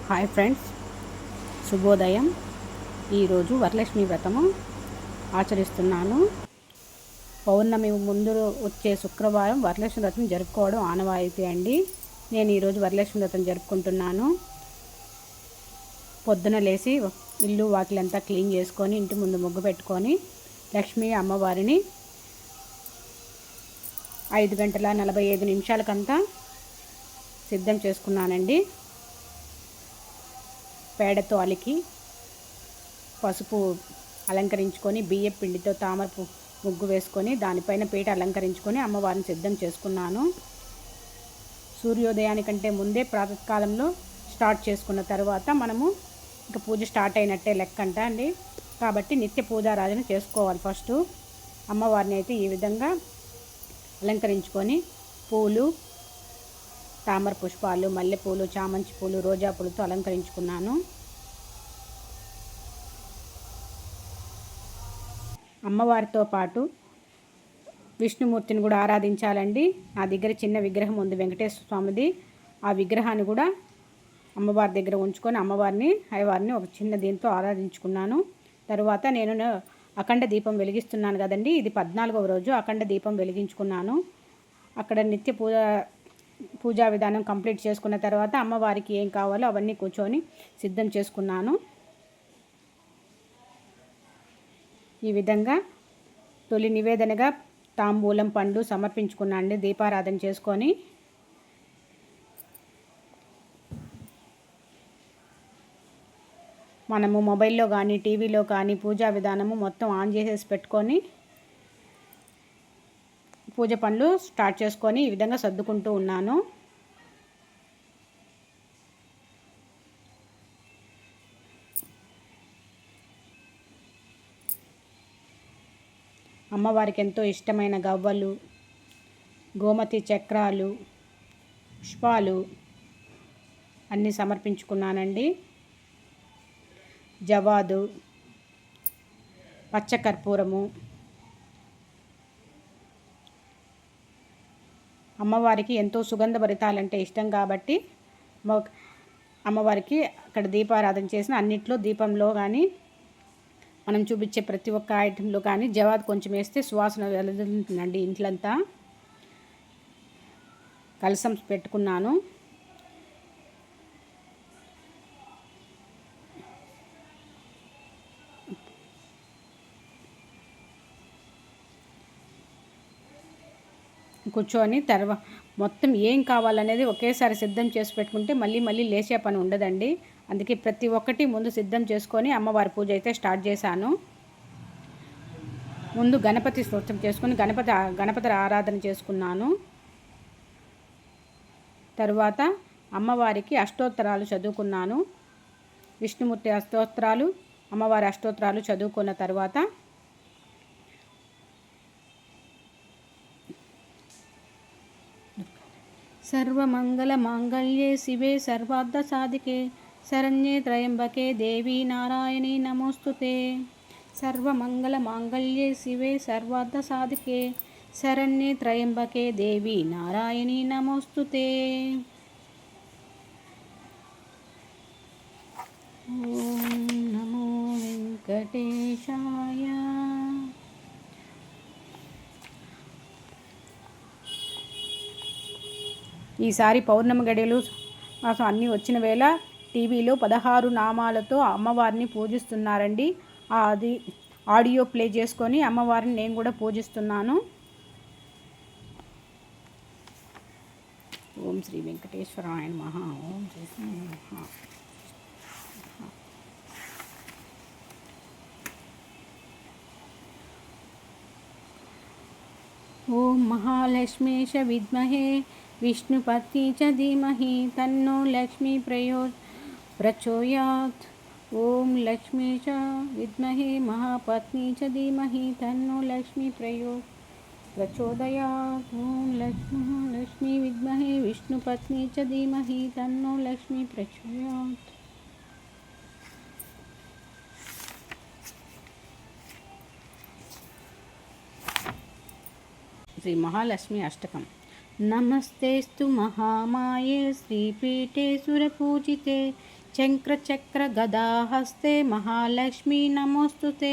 Hi friends, శుభోదయం. ఈరోజు వరలక్ష్మి వ్రతము ఆచరిస్తున్నాను. పౌర్ణమి ముందు వచ్చే శుక్రవారం వరలక్ష్మి వ్రతం జరుపుకోవడం ఆనవాయితీ అండి. నేను ఈరోజు వరలక్ష్మి వ్రతం జరుపుకుంటున్నాను. పొద్దున లేచి ఇల్లు వాకిలంతా క్లీన్ చేసుకొని ఇంటి ముందు ముగ్గు పెట్టుకొని లక్ష్మీ అమ్మవారిని 5:45 సిద్ధం చేసుకున్నానండి. పేడతో అలికి పసుపు అలంకరించుకొని బియ్యం పిండితో తామర ముగ్గు వేసుకొని దానిపైన పీట అలంకరించుకొని అమ్మవారిని సిద్ధం చేసుకున్నాను. సూర్యోదయానికంటే ముందే ప్రాతకాలంలో స్టార్ట్ చేసుకున్న తర్వాత మనము ఇంకా పూజ స్టార్ట్ అయినట్టే లెక్కంట అండి. కాబట్టి నిత్య పూజారాధన చేసుకోవాలి. ఫస్ట్ అమ్మవారిని అయితే ఈ విధంగా అలంకరించుకొని పూలు, తామర పుష్పాలు, మల్లెపూలు, చామంతి పూలు, రోజా పూలతో అలంకరించుకున్నాను. అమ్మవారితో పాటు విష్ణుమూర్తిని కూడా ఆరాధించాలండి. నా దగ్గర చిన్న విగ్రహం ఉంది, వెంకటేశ్వర స్వామిది. ఆ విగ్రహాన్ని కూడా అమ్మవారి దగ్గర ఉంచుకొని అయ్యవారిని ఒక చిన్న దీంతో ఆరాధించుకున్నాను. తరువాత నేను అఖండ దీపం వెలిగిస్తున్నాను కదండి. ఇది 14వ రోజు అఖండ దీపం వెలిగించుకున్నాను. అక్కడ నిత్య పూజా విధానం కంప్లీట్ చేసుకున్న తర్వాత అమ్మవారికి ఏం కావాలో అవన్నీ కూర్చొని సిద్ధం చేసుకున్నాను. ఈ విధంగా తొలి నివేదనగా తాంబూలం, పండ్లు సమర్పించుకున్నాను. దీపారాధన చేసుకొని మనము మొబైల్లో కానీ టీవీలో కానీ పూజా విధానము మొత్తం ఆన్ చేసేసి పెట్టుకొని పూజ పనులు స్టార్ట్ చేసుకొని ఈ విధంగా సర్దుకుంటూ ఉన్నాను. అమ్మవారికి ఎంతో ఇష్టమైన గవ్వలు, గోమతి చక్రాలు, పుష్పాలు అన్నీ సమర్పించుకున్నానండి. జవాదు, పచ్చకర్పూరము. అమ్మవారికి ఎంతో సుగంధభరితాలంటే ఇష్టం కాబట్టి అమ్మవారికి అక్కడ దీపారాధన చేసిన అన్నిట్లో దీపంలో కానీ మనం చూపించే ప్రతి ఒక్క ఐటెంలో కానీ జవాదు కొంచెం వేస్తే సువాసన వెలువడుతుందండి. ఇంట్లంతా కలశం పెట్టుకున్నాను. కూర్చొని మొత్తం ఏం కావాలనేది ఒకేసారి సిద్ధం చేసి పెట్టుకుంటే మళ్ళీ లేచే పని ఉండదండి. అందుకే ప్రతి ఒక్కటి ముందు సిద్ధం చేసుకొని అమ్మవారి పూజ అయితే స్టార్ట్ చేశాను. ముందు గణపతి స్తోత్రం చేసుకొని గణపతి ఆరాధన చేసుకున్నాను. తరువాత అమ్మవారికి అష్టోత్తరాలు చదువుకున్నాను. విష్ణుమూర్తి అష్టోత్తరాలు, అమ్మవారి అష్టోత్తరాలు చదువుకున్న తర్వాత సర్వమంగళ మాంగళ్యే శివే సర్వార్థ సాధికే శరణ్యే త్రయంబకే దేవి నారాయణి నమోస్తుతే. సర్వమంగళ మాంగళ్యే శివే సర్వార్థ సాధికే శరణ్యే త్రయంబకే దేవి నారాయణి నమోస్తుతే. ఓం నమో వెంకటేశాయ. ఈసారి పౌర్ణమి గడియలు అన్నీ వచ్చిన వేళ టీవీలో 16 నామాలతో అమ్మవారిని పూజిస్తున్నారండి. అది ఆడియో ప్లే చేసుకొని అమ్మవారిని నేను కూడా పూజిస్తున్నాను. ఓం శ్రీ వెంకటేశ్వరాయ నమః. ఓం శ్రీ నమః. ఓం మహాలక్ష్మీశ విద్మహే విష్ణుపత్ని చ ధీమహి తన్నో లక్ష్మీ ప్రచోదయాత్. ఓం లక్ష్మీ చ విద్మహే మహాపత్ని చ ధీమహి తన్నో లక్ష్మీ ప్రచోదయాత్. ఓం లక్ష్మీ విద్మహే విష్ణుపత్ని చ ధీమహి తన్నో లక్ష్మీ ప్రచోదయాత్. శ్రీ మహాలక్ష్మి అష్టకం. నమస్తేస్తు మహామాయే శ్రీపీఠే సురపూజితే चक्रचक्रगदाहस्ते महालक्ष्मी नमोस्तुते।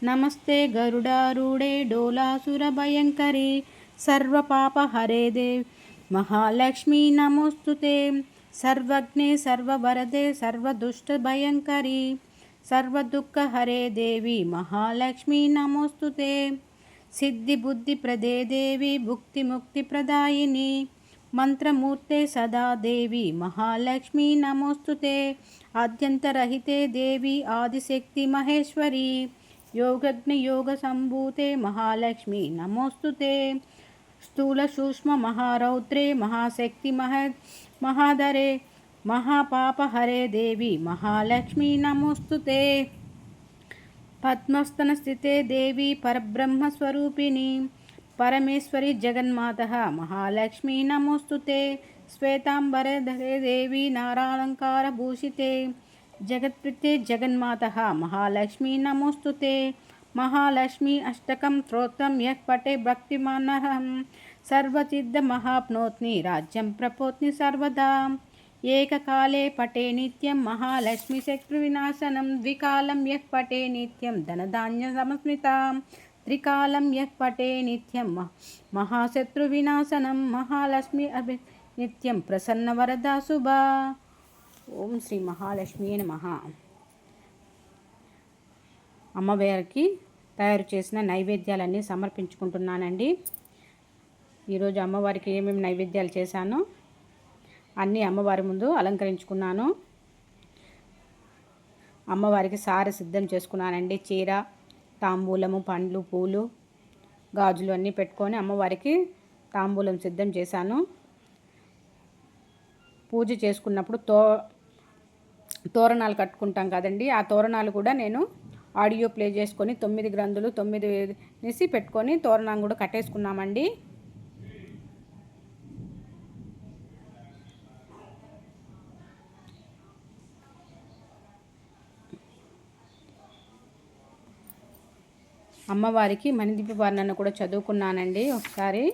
नमस्ते गरुडारूढे डोलासुरभयङ्करी सर्वपापहरे देवी महालक्ष्मी नमोस्तुते। सर्वज्ञे सर्ववरदे सर्वदुष्टभयङ्करी सर्वदुःखहरे देवी महालक्ष्मी नमोस्तुते। सिद्धिबुद्धिप्रदे देवी भुक्तिमुक्तिप्रदायिनी मंत्रमूर्ते सदा देवी महालक्ष्मी नमोस्तुते। आद्यन्तरहिते देवी आदिशक्ति महेश्वरी योगज्ञ योग संभूते महालक्ष्मी नमोस्तुते। स्थूल सूक्ष्म महारौद्रे महाशक्ति महाधरे महापापहरे देवी महालक्ष्मी नमोस्तुते। पद्मस्तन स्थिते देवी परब्रह्मस्वरूपिणी परमेश्वरी जगन्मातः महालक्ष्मी नमोस्तुते। श्वेतांबरधरे देवी नारालंकारभूषिते जगत्प्रीते जगन्मातः महालक्ष्मी नमोस्तुते। महालक्ष्मी अष्टकं स्तोत्रं यः पठे भक्तिमानः सर्वसिद्धमहाप्नोति राज्यं प्रपोत्नि सर्वदा। एककाले पठे नित्यं महालक्ष्मी शत्रुविनाशनं द्विकालं यः पठे नित्यं धनधान्यसमस्मितां त्रिकालं यः पठे नित्यं महाशत्रुविनाशनं महालक्ष्मी नित्यं प्रसन्नवरदा शुभा। ఓం శ్రీ మహాలక్ష్మి నమః. అమ్మవారికి తయారు చేసిన నైవేద్యాలన్నీ సమర్పించుకుంటున్నానండి. ఈరోజు అమ్మవారికి ఏమేమి నైవేద్యాలు చేశానో అన్నీ అమ్మవారి ముందు అలంకరించుకున్నాను. అమ్మవారికి సారె సిద్ధం చేసుకున్నానండి. చీర, తాంబూలము, పండ్లు, పూలు, గాజులు అన్నీ పెట్టుకొని అమ్మవారికి తాంబూలం సిద్ధం చేశాను. పూజ చేసుకున్నప్పుడు తోరణాలు కట్టుకుంటాం కదండి, ఆ తోరణాలు కూడా నేను ఆడియో ప్లే చేసుకొని 9 గ్రంథులు 9 వేసి పెట్టుకొని తోరణం కూడా కట్టేసుకున్నామండి. అమ్మవారికి మణిదీప వర్ణన కూడా చదువుకున్నానండి ఒకసారి.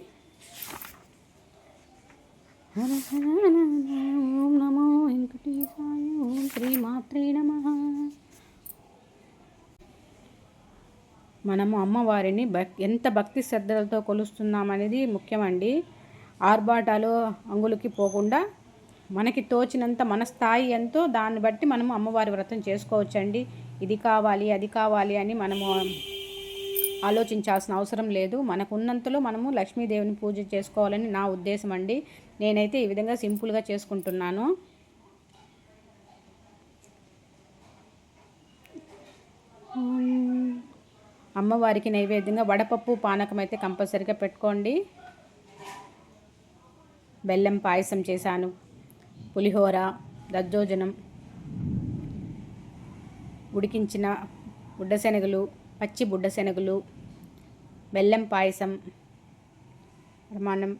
ఓం నమో వెంకటేశాయ. ఓం శ్రీ మాత్రే నమః. మనము అమ్మవారిని ఎంత భక్తి శ్రద్ధలతో కొలుస్తున్నామనేది ముఖ్యమండి. ఆర్భాటాలు అంగులకి పోకుండా మనకి తోచినంత మన స్థాయి ఎంతో దాన్ని బట్టి మనము అమ్మవారి వ్రతం చేసుకోవచ్చండి. ఇది కావాలి అది కావాలి అని మనము ఆలోచించాల్సిన అవసరం లేదు. మనకు ఉన్నంతలో మనము లక్ష్మీదేవిని పూజ చేసుకోవాలని నా ఉద్దేశం అండి. నేనైతే ఈ విధంగా సింపుల్గా చేసుకుంటున్నాను. అమ్మవారికి నైవేద్యంగా వడపప్పు పానకం అయితే కంపల్సరీగా పెట్టుకోండి. బెల్లం పాయసం చేశాను, పులిహోర, దద్దోజనం, ఉడికించిన బుడ్డశనగలు, పచ్చి బుడ్డశనగలు, బెల్లం పాయసం, ప్రమాణం,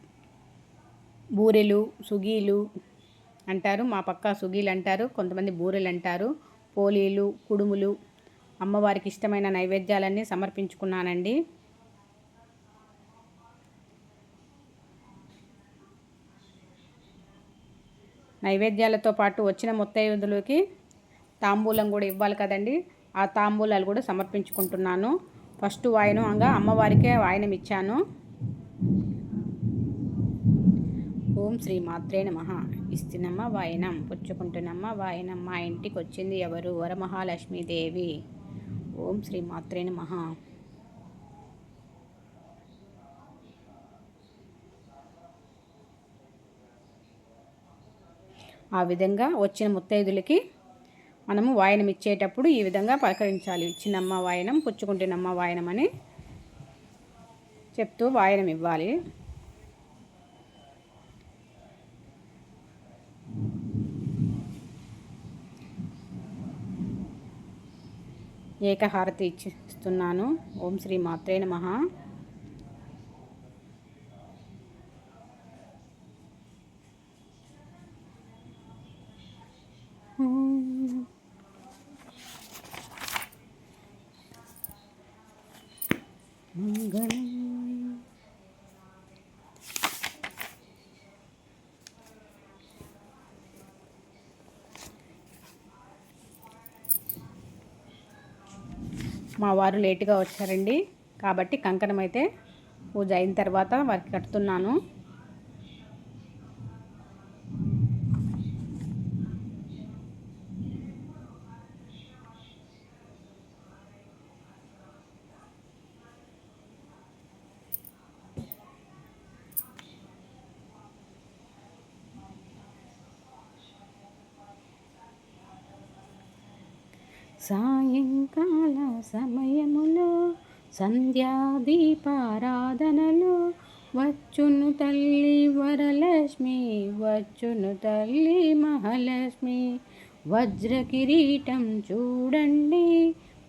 బూరెలు, సుగీలు అంటారు, మా పక్క సుగీలు అంటారు, కొంతమంది బూరెలు అంటారు, పోలీలు, కుడుములు, అమ్మవారికి ఇష్టమైన నైవేద్యాలన్నీ సమర్పించుకున్నానండి. నైవేద్యాలతో పాటు వచ్చిన ముత్తైదులకి తాంబూలం కూడా ఇవ్వాలి కదండి, ఆ తాంబూలాలు కూడా సమర్పించుకుంటున్నాను. ఫస్ట్ వాయనంగా అమ్మవారికే వాయనం ఇచ్చాను. ఓం శ్రీ మాత్రే నమః. ఇస్తున్నమ్మ వాయనం, పుచ్చుకుంటున్నమ్మ వాయనం. మా ఇంటికి వచ్చింది ఎవరు? వరమహాలక్ష్మీదేవి. ఓం శ్రీ మాత్రే నమః. ఆ విధంగా వచ్చిన ముత్తైదులకి మనము వాయనం ఇచ్చేటప్పుడు ఈ విధంగా పలకరించాలి. ఇచ్చినమ్మ వాయనం, పుచ్చుకుంటున్నమ్మ వాయనం అని చెప్తూ వాయనం ఇవ్వాలి. ఏకహారతి ఇస్తున్నాను. ఓం శ్రీ మాత్రే నమః. మంగళం. మా వారు లేటుగా వచ్చారండి, కాబట్టి కంకణం అయితే పూజ అయిన తర్వాత వారికి కట్టుతున్నాను. సాయంకాల సమయములో సంధ్యాదీపారాధనలో వచ్చును తల్లి వరలక్ష్మి, వచ్చును తల్లి మహాలక్ష్మి. వజ్ర కిరీటం చూడండి,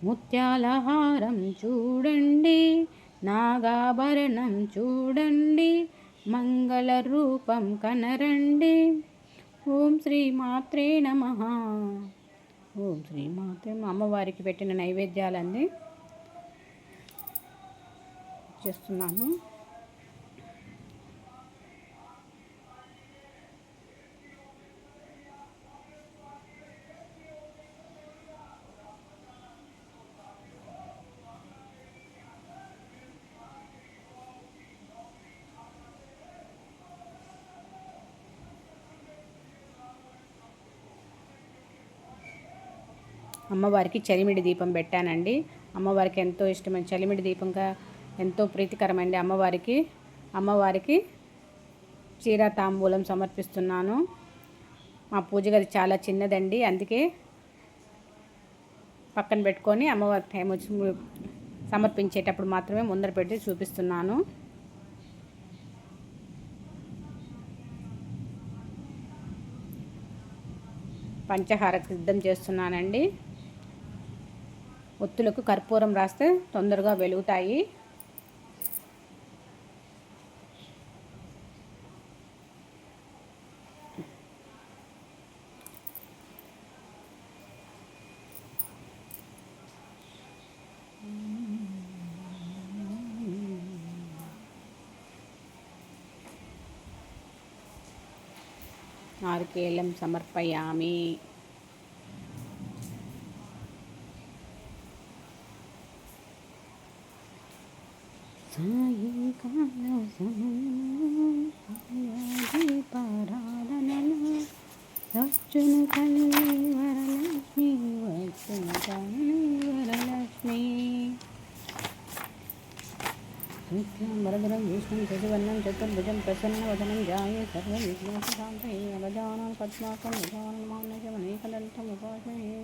ముత్యాల హారం చూడండి, నాగాభరణం చూడండి, మంగళ రూపం కనరండి. ఓం శ్రీ మాత్రే నమః. ఓం శ్రీ మాత్రే. అమ్మవారికి పెట్టిన నైవేద్యాలన్నీ చేస్తున్నాను. అమ్మవారికి చలిమిడి దీపం పెట్టానండి. అమ్మవారికి ఎంతో ఇష్టమైన చలిమిడి దీపంగా ఎంతో ప్రీతికరమండి అమ్మవారికి చీర తాంబూలం సమర్పిస్తున్నాను. మా పూజ గది చాలా చిన్నదండి, అందుకే పక్కన పెట్టుకొని అమ్మవారి టైం వచ్చి సమర్పించేటప్పుడు మాత్రమే ముందర పెట్టి చూపిస్తున్నాను. పంచహారకి సిద్ధం చేస్తున్నానండి. ఒత్తులకు కర్పూరం రాస్తే తొందరగా వెలుగుతాయి. నారికేళం సమర్పయామి. సాయంకాల సమయాదీపారాధనలో వచ్చును తల్లి వరలక్ష్మి, వచ్చును తల్లి వరలక్ష్మి. వరదరం విష్ణుం శశివర్ణం చతుర్భుజం ప్రసన్నవదనం ధ్యాయే సర్వవిఘ్నోపశాంతయే. అగజానన పద్మాకం గజాననమాన్యజమనేకదంతం ఉపాస్మహే.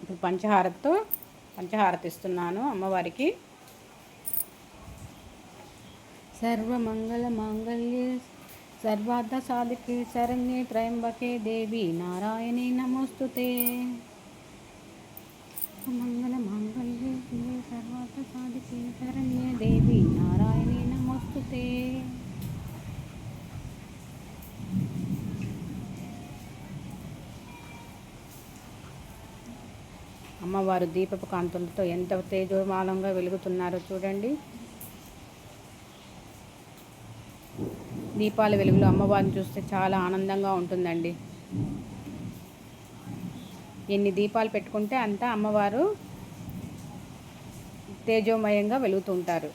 ఇప్పుడు పంచహారతి ఇస్తున్నాను అమ్మవారికి. సర్వమంగళ మాంగళ్యే సర్వార్థ సాధికే శరణ్యే త్రయంబకే దేవి నారాయణి నమోస్తుతే. మంగళ మాంగళ్యే సర్వార్థ సాధికే శరణ్యే దేవి నారాయణి నమోస్తుతే. అమ్మవారు దీపపు కాంతులతో ఎంత తేజోమానంగా వెలుగుతున్నారో చూడండి. దీపాల వెలుగులో అమ్మవారిని చూస్తే చాలా ఆనందంగా ఉంటుందండి. ఎన్ని దీపాలు పెట్టుకుంటే అంత అమ్మవారు తేజోమయంగా వెలుగుతుంటారు.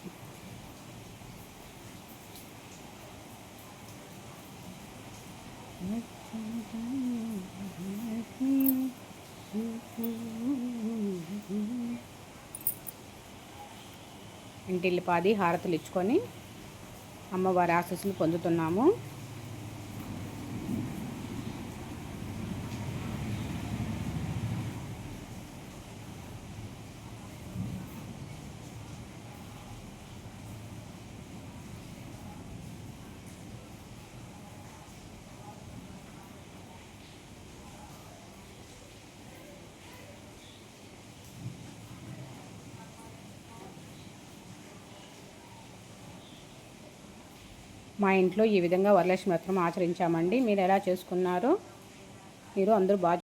ఇంటిల్లిపాది హారతులు ఇచ్చుకొని అమ్మవారి ఆశీస్సులు పొందుతున్నాము. మా ఇంట్లో ఈ విధంగా వరలక్ష్మి వ్రతం ఆచరించామండి. మీరు ఎలా చేసుకున్నారో మీరు అందరూ బాగా